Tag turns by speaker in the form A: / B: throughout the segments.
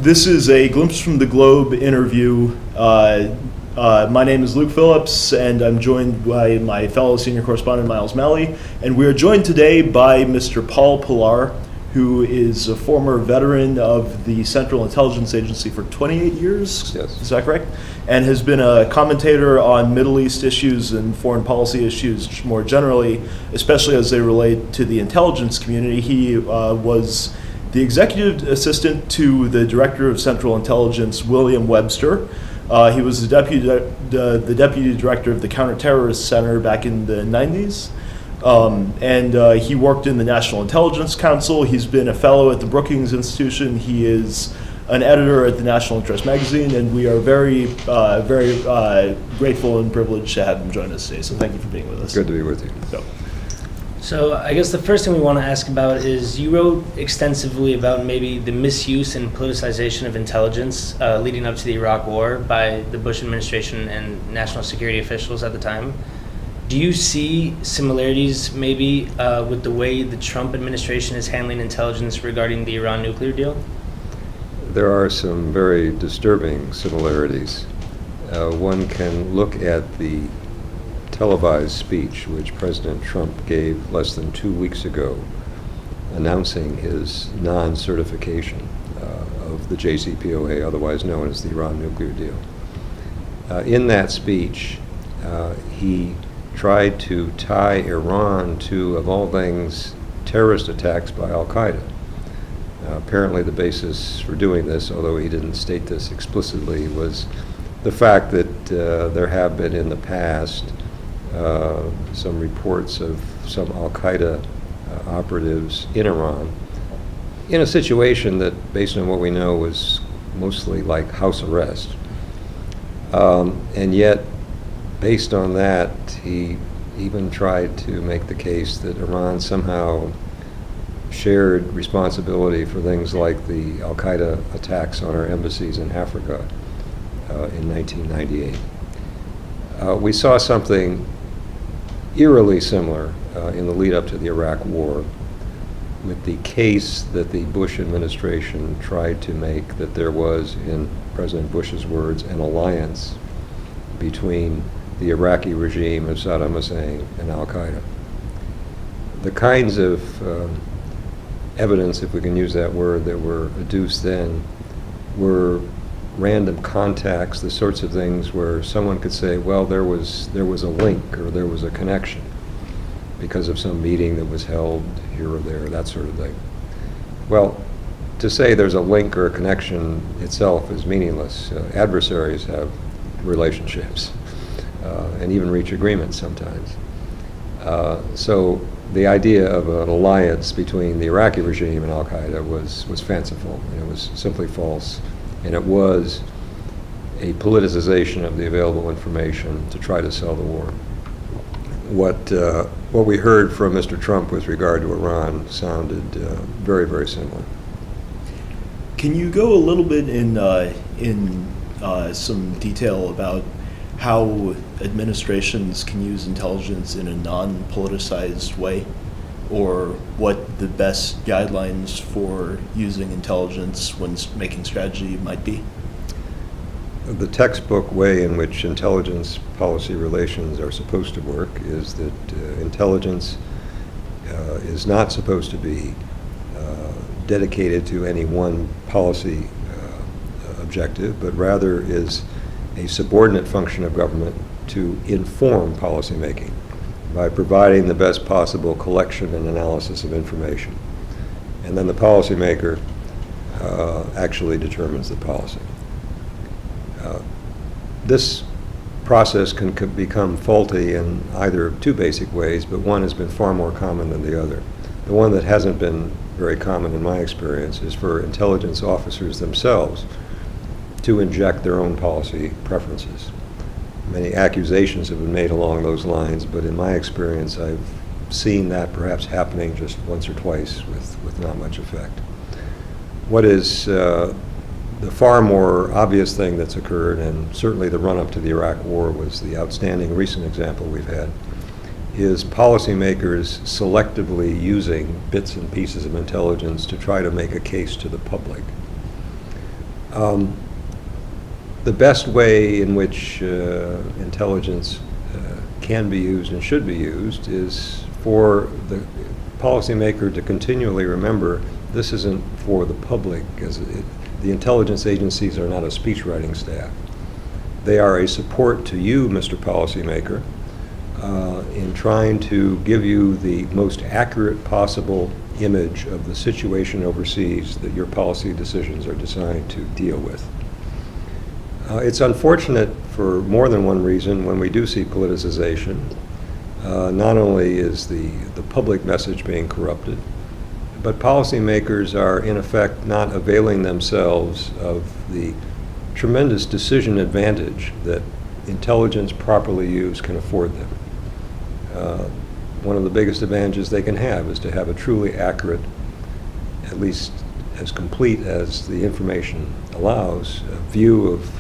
A: This is a Glimpse from the Globe interview. My name is Luke Phillips, and I'm joined by my fellow senior correspondent, Miles Malley. And we are joined today by Mr. Paul Pillar, who is a former veteran of the Central Intelligence Agency for 28 years.
B: Yes.
A: Is that correct? And has been a commentator on Middle East issues and foreign policy issues more generally, especially as they relate to the intelligence community. He was the executive assistant to the director of Central Intelligence, William Webster. He was the deputy director of the Counterterrorist Center back in the 90s. And he worked in the National Intelligence Council. He's been a fellow at the Brookings Institution. He is an editor at the National Interest magazine, and we are very grateful and privileged to have him join us today. So thank you for being with us.
B: Good to be with you.
C: So I guess the first thing we want to ask about is you wrote extensively about maybe the misuse and politicization of intelligence leading up to the Iraq War by the Bush administration and national security officials at the time. Do you see similarities maybe with the way the Trump administration is handling intelligence regarding the Iran nuclear deal?
B: There are some very disturbing similarities. One can look at the televised speech which President Trump gave less than 2 weeks ago announcing his non-certification of the JCPOA, otherwise known as the Iran nuclear deal. In that speech, he tried to tie Iran to, of all things, terrorist attacks by al-Qaeda. Apparently the basis for doing this, although he didn't state this explicitly, was the fact that there have been in the past some reports of some al-Qaeda operatives in Iran in a situation that, based on what we know, was mostly like house arrest. And yet, based on that, he even tried to make the case that Iran somehow shared responsibility for things like the al-Qaeda attacks on our embassies in Africa in 1998. We saw something eerily similar in the lead up to the Iraq War with the case that the Bush administration tried to make that there was, in President Bush's words, an alliance between the Iraqi regime of Saddam Hussein and al-Qaeda. The kinds of evidence, if we can use that word, that were adduced then were random contacts, the sorts of things where someone could say, well, there was a link or there was a connection because of some meeting that was held here or there, that sort of thing. Well, to say there's a link or a connection itself is meaningless. Adversaries have relationships and even reach agreements sometimes. So the idea of an alliance between the Iraqi regime and al-Qaeda was fanciful. It was simply false. And it was a politicization of the available information to try to sell the war. What we heard from Mr. Trump with regard to Iran sounded very, very similar.
A: Can you go a little bit in some detail about how administrations can use intelligence in a non-politicized way, or what the best guidelines for using intelligence when making strategy might be?
B: The textbook way in which intelligence policy relations are supposed to work is that intelligence is not supposed to be dedicated to any one policy objective, but rather is a subordinate function of government to inform policymaking by providing the best possible collection and analysis of information. And then the policymaker actually determines the policy. This process can become faulty in either of two basic ways, but one has been far more common than the other. The one that hasn't been very common in my experience is for intelligence officers themselves to inject their own policy preferences. Many accusations have been made along those lines, but in my experience, I've seen that perhaps happening just once or twice with not much effect. What is the far more obvious thing that's occurred, and certainly the run-up to the Iraq War was the outstanding recent example we've had, is policymakers selectively using bits and pieces of intelligence to try to make a case to the public. The best way in which intelligence can be used and should be used is for the policymaker to continually remember this isn't for the public, as the intelligence agencies are not a speechwriting staff. They are a support to you, Mr. Policymaker, in trying to give you the most accurate possible image of the situation overseas that your policy decisions are designed to deal with. It's unfortunate for more than one reason when we do see politicization. Not only is the public message being corrupted, but policymakers are in effect not availing themselves of the tremendous decision advantage that intelligence properly used can afford them. One of the biggest advantages they can have is to have a truly accurate, at least as complete as the information allows, a view of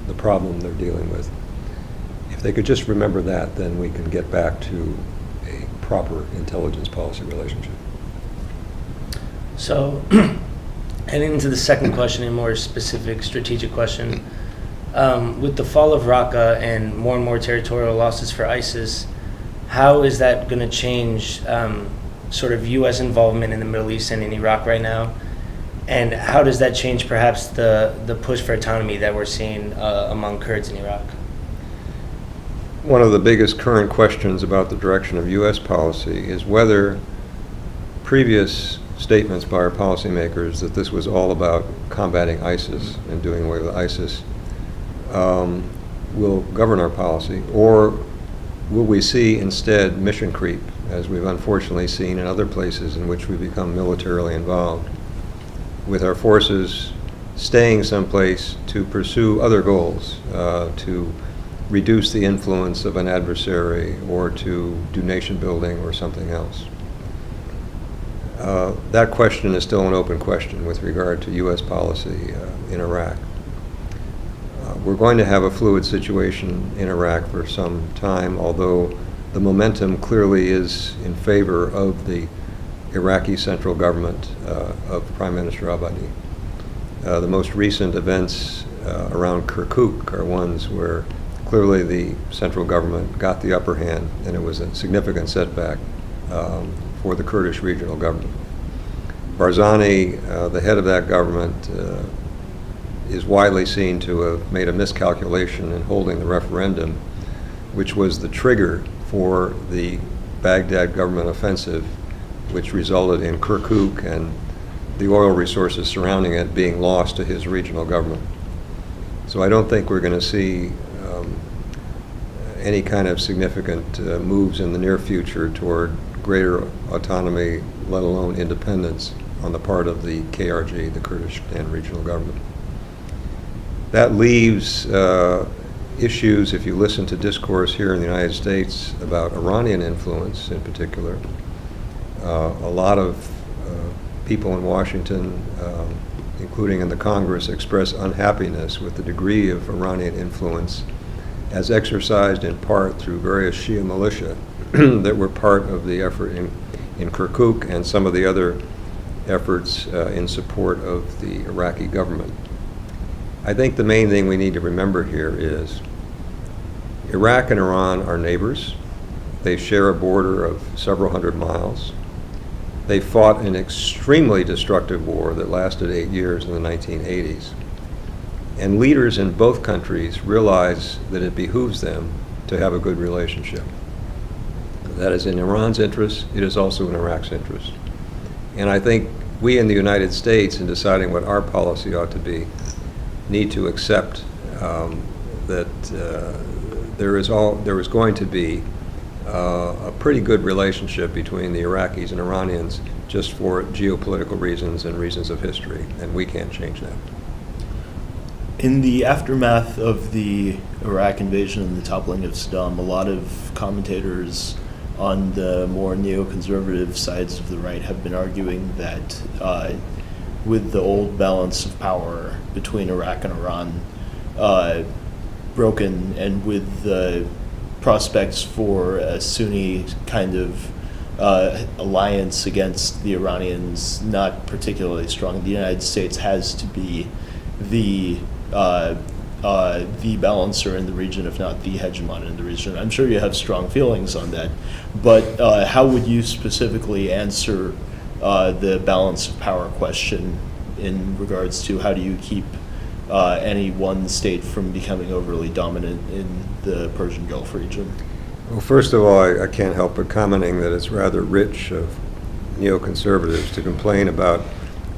B: the problem they're dealing with. If they could just remember that, then we can get back to a proper intelligence policy relationship.
C: So, heading into the second question, a more specific strategic question, with the fall of Raqqa and more territorial losses for ISIS, how is that going to change sort of U.S. involvement in the Middle East and in Iraq right now? And how does that change perhaps the push for autonomy that we're seeing among Kurds in Iraq?
B: One of the biggest current questions about the direction of U.S. policy is whether previous statements by our policymakers that this was all about combating ISIS and doing away with ISIS will govern our policy, or will we see instead mission creep, as we've unfortunately seen in other places in which we become militarily involved, with our forces staying someplace to pursue other goals, to reduce the influence of an adversary or to do nation building or something else. That question is still an open question with regard to U.S. policy in Iraq. We're going to have a fluid situation in Iraq for some time, although the momentum clearly is in favor of the Iraqi central government of Prime Minister Abadi. The most recent events around Kirkuk are ones where clearly the central government got the upper hand, and it was a significant setback for the Kurdish regional government. Barzani, the head of that government, is widely seen to have made a miscalculation in holding the referendum, which was the trigger for the Baghdad government offensive, which resulted in Kirkuk and the oil resources surrounding it being lost to his regional government. So I don't think we're going to see any kind of significant moves in the near future toward greater autonomy, let alone independence, on the part of the KRG, the Kurdistan Regional Government. That leaves issues, if you listen to discourse here in the United States about Iranian influence in particular. A lot of people in Washington, including in the Congress, express unhappiness with the degree of Iranian influence as exercised in part through various Shia militia that were part of the effort in Kirkuk and some of the other efforts in support of the Iraqi government. I think the main thing we need to remember here is Iraq and Iran are neighbors. They share a border of several hundred miles. They fought an extremely destructive war that lasted 8 years in the 1980s. And leaders in both countries realize that it behooves them to have a good relationship. That is in Iran's interest. It is also in Iraq's interest. And I think we in the United States, in deciding what our policy ought to be, need to accept that there is going to be a pretty good relationship between the Iraqis and Iranians just for geopolitical reasons and reasons of history, and we can't change that.
A: In the aftermath of the Iraq invasion and the toppling of Saddam, a lot of commentators on the more neoconservative sides of the right have been arguing that with the old balance of power between Iraq and Iran broken, and with the prospects for a Sunni kind of alliance against the Iranians not particularly strong, the United States has to be the balancer in the region, if not the hegemon in the region. I'm sure you have strong feelings on that, but how would you specifically answer the balance of power question in regards to how do you keep any one state from becoming overly dominant in the Persian Gulf region?
B: Well, first of all, I can't help but commenting that it's rather rich of neoconservatives to complain about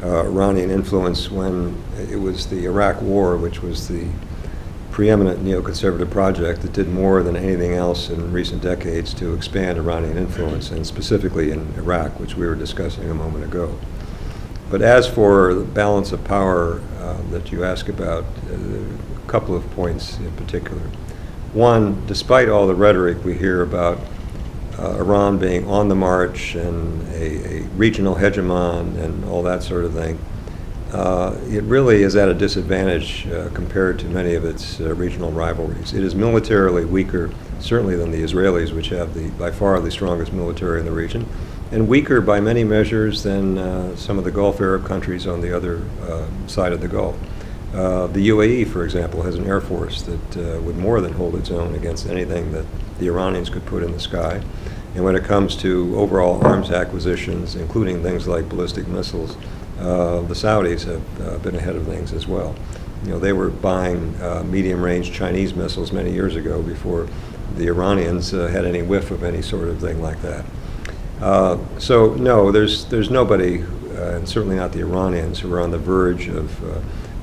B: Iranian influence when it was the Iraq War, which was the preeminent neoconservative project that did more than anything else in recent decades to expand Iranian influence, and specifically in Iraq, which we were discussing a moment ago. But as for the balance of power that you ask about, a couple of points in particular. One, despite all the rhetoric we hear about Iran being on the march and a regional hegemon and all that sort of thing, it really is at a disadvantage compared to many of its regional rivalries. It is militarily weaker, certainly than the Israelis, which have by far the strongest military in the region, and weaker by many measures than some of the Gulf Arab countries on the other side of the Gulf. The UAE, for example, has an air force that would more than hold its own against anything that the Iranians could put in the sky. And when it comes to overall arms acquisitions, including things like ballistic missiles, the Saudis have been ahead of things as well. You know, they were buying medium-range Chinese missiles many years ago before the Iranians had any whiff of any sort of thing like that. So no, there's nobody, and certainly not the Iranians, who are on the verge of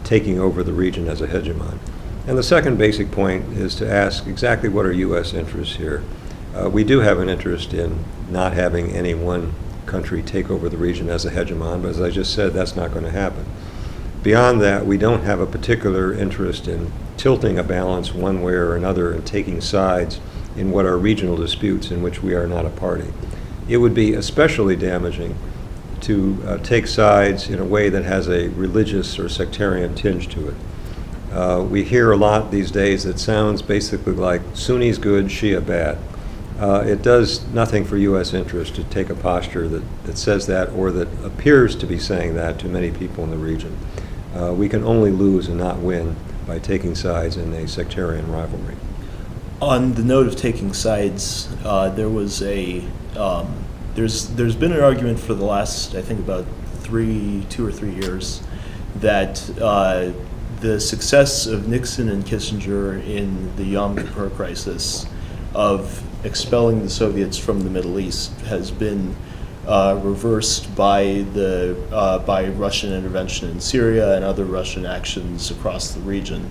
B: taking over the region as a hegemon. And the second basic point is to ask exactly what are U.S. interests here. We do have an interest in not having any one country take over the region as a hegemon, but as I just said, that's not going to happen. Beyond that, we don't have a particular interest in tilting a balance one way or another and taking sides in what are regional disputes in which we are not a party. It would be especially damaging to take sides in a way that has a religious or sectarian tinge to it. We hear a lot these days that sounds basically like Sunnis good, Shia bad. It does nothing for U.S. interest to take a posture that says that or that appears to be saying that to many people in the region. We can only lose and not win by taking sides in a sectarian rivalry.
A: On the note of taking sides, there's been an argument for the last, I think, about 2 or 3 years that the success of Nixon and Kissinger in the Yom Kippur crisis of expelling the Soviets from the Middle East has been reversed by Russian intervention in Syria and other Russian actions across the region.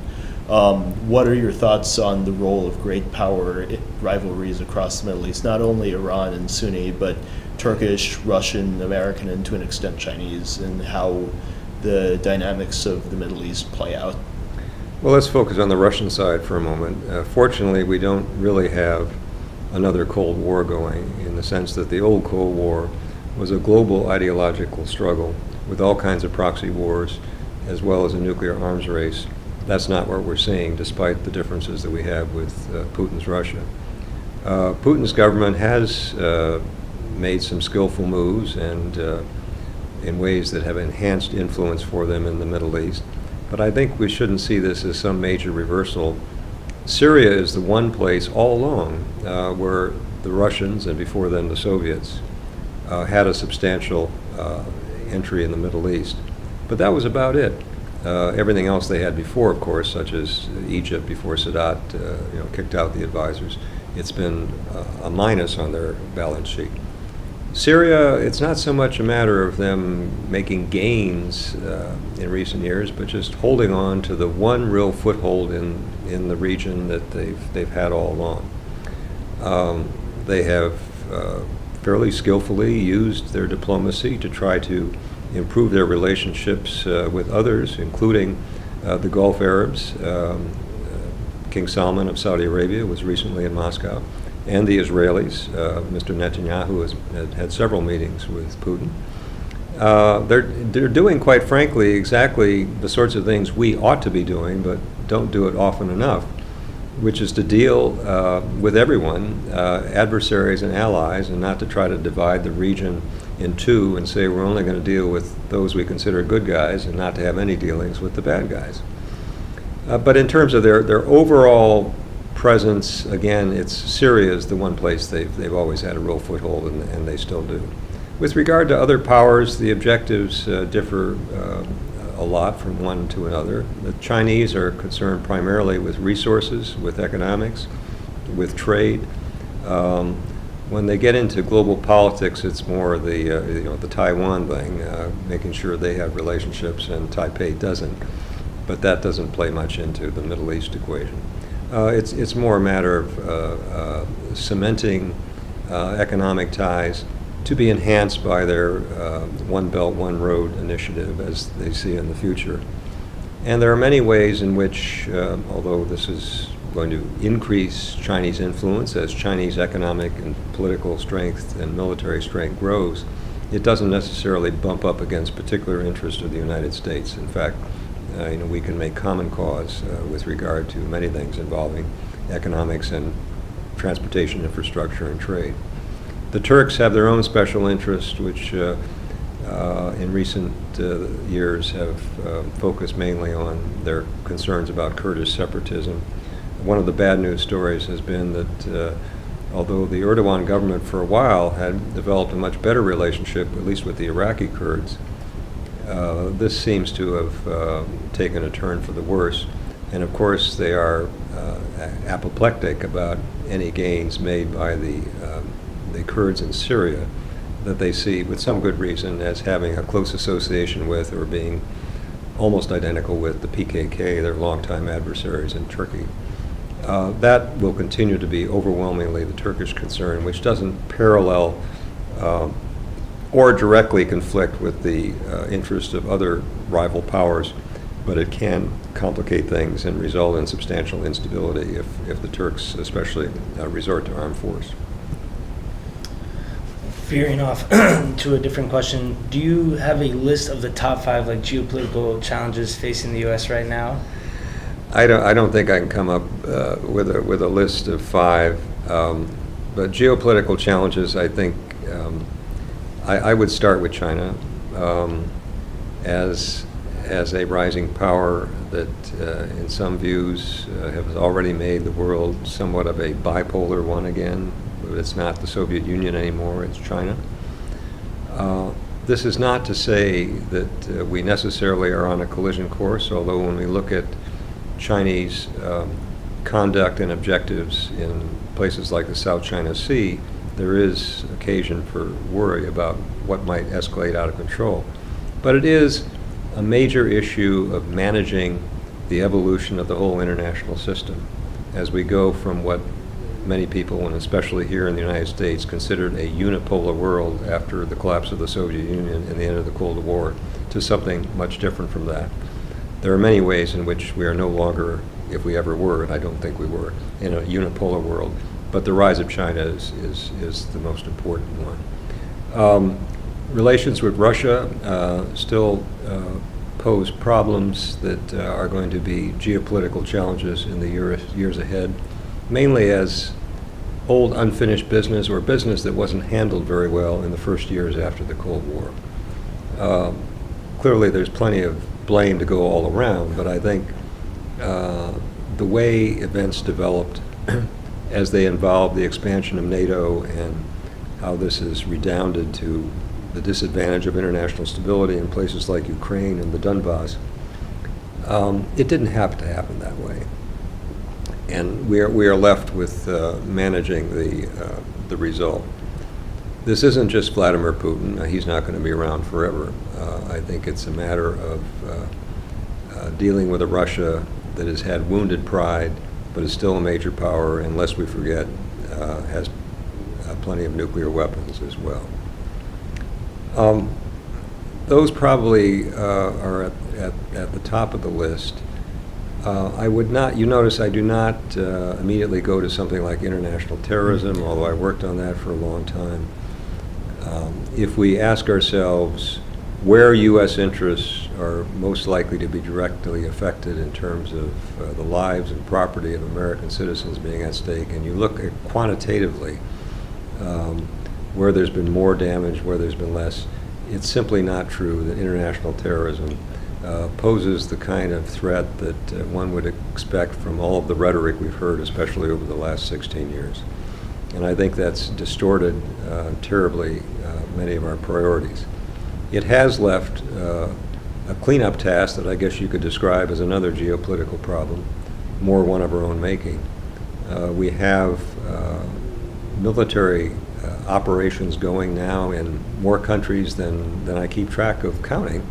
A: What are your thoughts on the role of great power rivalries across the Middle East, not only Iran and Sunni, but Turkish, Russian, American, and to an extent Chinese, and how the dynamics of the Middle East play out?
B: Well, let's focus on the Russian side for a moment. Fortunately, we don't really have another Cold War going, in the sense that the old Cold War was a global ideological struggle with all kinds of proxy wars as well as a nuclear arms race. That's not what we're seeing, despite the differences that we have with Putin's Russia. Putin's government has made some skillful moves and in ways that have enhanced influence for them in the Middle East. But I think we shouldn't see this as some major reversal. Syria is the one place all along where the Russians, and before them the Soviets, had a substantial entry in the Middle East. But that was about it. Everything else they had before, of course, such as Egypt before Sadat kicked out the advisors, it's been a minus on their balance sheet. Syria, it's not so much a matter of them making gains in recent years, but just holding on to the one real foothold in the region that they've had all along. They have fairly skillfully used their diplomacy to try to improve their relationships with others, including the Gulf Arabs. King Salman of Saudi Arabia was recently in Moscow, and the Israelis. Mr. Netanyahu has had several meetings with Putin. They're doing, quite frankly, exactly the sorts of things we ought to be doing, but don't do it often enough, which is to deal with everyone, adversaries and allies, and not to try to divide the region in two and say we're only going to deal with those we consider good guys and not to have any dealings with the bad guys. But in terms of their overall presence, again, Syria is the one place they've always had a real foothold, and they still do. With regard to other powers, the objectives differ a lot from one to another. The Chinese are concerned primarily with resources, with economics, with trade. When they get into global politics, it's more the Taiwan thing, making sure they have relationships and Taipei doesn't. But that doesn't play much into the Middle East equation. It's more a matter of cementing economic ties to be enhanced by their One Belt, One Road initiative as they see in the future. And there are many ways in which, although this is going to increase Chinese influence as Chinese economic and political strength and military strength grows, it doesn't necessarily bump up against particular interests of the United States. In fact, we can make common cause with regard to many things involving economics and transportation infrastructure and trade. The Turks have their own special interests, which in recent years have focused mainly on their concerns about Kurdish separatism. One of the bad news stories has been that although the Erdogan government for a while had developed a much better relationship, at least with the Iraqi Kurds, this seems to have taken a turn for the worse. And of course, they are apoplectic about any gains made by the Kurds in Syria that they see, with some good reason, as having a close association with or being almost identical with the PKK, their longtime adversaries in Turkey. That will continue to be overwhelmingly the Turkish concern, which doesn't parallel or directly conflict with the interest of other rival powers, but it can complicate things and result in substantial instability if the Turks especially resort to armed force.
C: Veering off to a different question, do you have a list of the top 5 geopolitical challenges facing the U.S. right now?
B: I don't think I can come up with a list of 5, but geopolitical challenges, I think I would start with China as a rising power that in some views has already made the world somewhat of a bipolar one again. It's not the Soviet Union anymore, it's China. This is not to say that we necessarily are on a collision course, although when we look at Chinese conduct and objectives in places like the South China Sea, there is occasion for worry about what might escalate out of control. But it is a major issue of managing the evolution of the whole international system as we go from what many people, and especially here in the United States, considered a unipolar world after the collapse of the Soviet Union and the end of the Cold War to something much different from that. There are many ways in which we are no longer, if we ever were, and I don't think we were, in a unipolar world, but the rise of China is the most important one. Relations with Russia still pose problems that are going to be geopolitical challenges in the years ahead, mainly as old unfinished business or business that wasn't handled very well in the first years after the Cold War. Clearly there's plenty of blame to go all around, but I think the way events developed as they involved the expansion of NATO and how this has redounded to the disadvantage of international stability in places like Ukraine and the Donbass, it didn't have to happen that way. And we are left with managing the result. This isn't just Vladimir Putin. He's not going to be around forever. I think it's a matter of dealing with a Russia that has had wounded pride, but is still a major power, and lest we forget, has plenty of nuclear weapons as well. Those probably are at the top of the list. I would not, you notice I do not immediately go to something like international terrorism, although I worked on that for a long time. If we ask ourselves where U.S. interests are most likely to be directly affected in terms of the lives and property of American citizens being at stake, and you look at quantitatively, where there's been more damage, where there's been less. It's simply not true that international terrorism poses the kind of threat that one would expect from all of the rhetoric we've heard, especially over the last 16 years. And I think that's distorted terribly many of our priorities. It has left a cleanup task that I guess you could describe as another geopolitical problem, more one of our own making. We have military operations going now in more countries than I keep track of counting,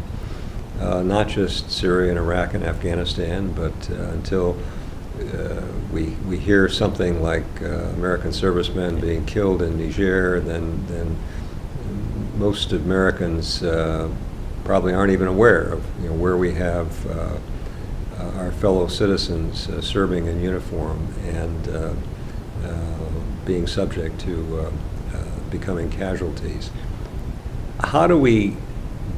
B: not just Syria and Iraq and Afghanistan, but until we hear something like American servicemen being killed in Niger, then most Americans probably aren't even aware of where we have our fellow citizens serving in uniform and being subject to becoming casualties. How do we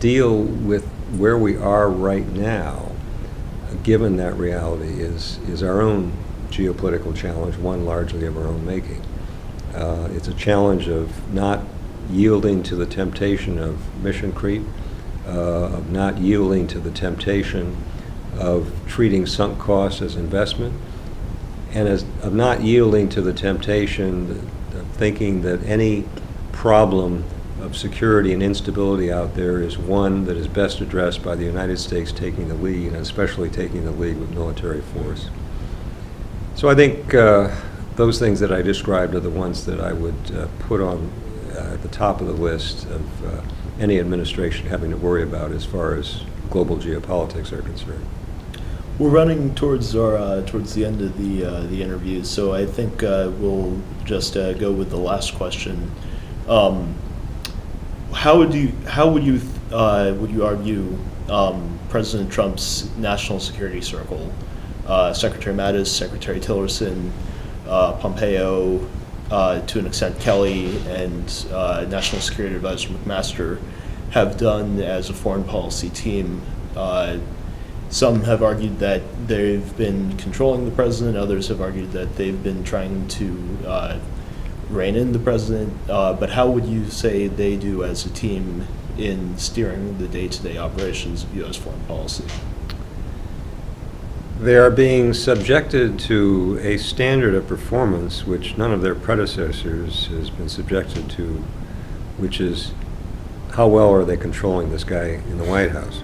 B: deal with where we are right now, given that reality is our own geopolitical challenge, one largely of our own making? It's a challenge of not yielding to the temptation of mission creep, of not yielding to the temptation of treating sunk costs as investment, and of not yielding to the temptation of thinking that any problem of security and instability out there is one that is best addressed by the United States taking the lead, and especially taking the lead with military force. So I think those things that I described are the ones that I would put on at the top of the list of any administration having to worry about as far as global geopolitics are concerned.
A: We're running towards the end of the interview, so I think we'll just go with the last question. How would you argue President Trump's national security circle, Secretary Mattis, Secretary Tillerson, Pompeo, to an extent Kelly, and National Security Advisor McMaster have done as a foreign policy team? Some have argued that they've been controlling the president. Others have argued that they've been trying to rein in the president. But how would you say they do as a team in steering the day-to-day operations of U.S. foreign policy?
B: They are being subjected to a standard of performance which none of their predecessors has been subjected to, which is how well are they controlling this guy in the White House?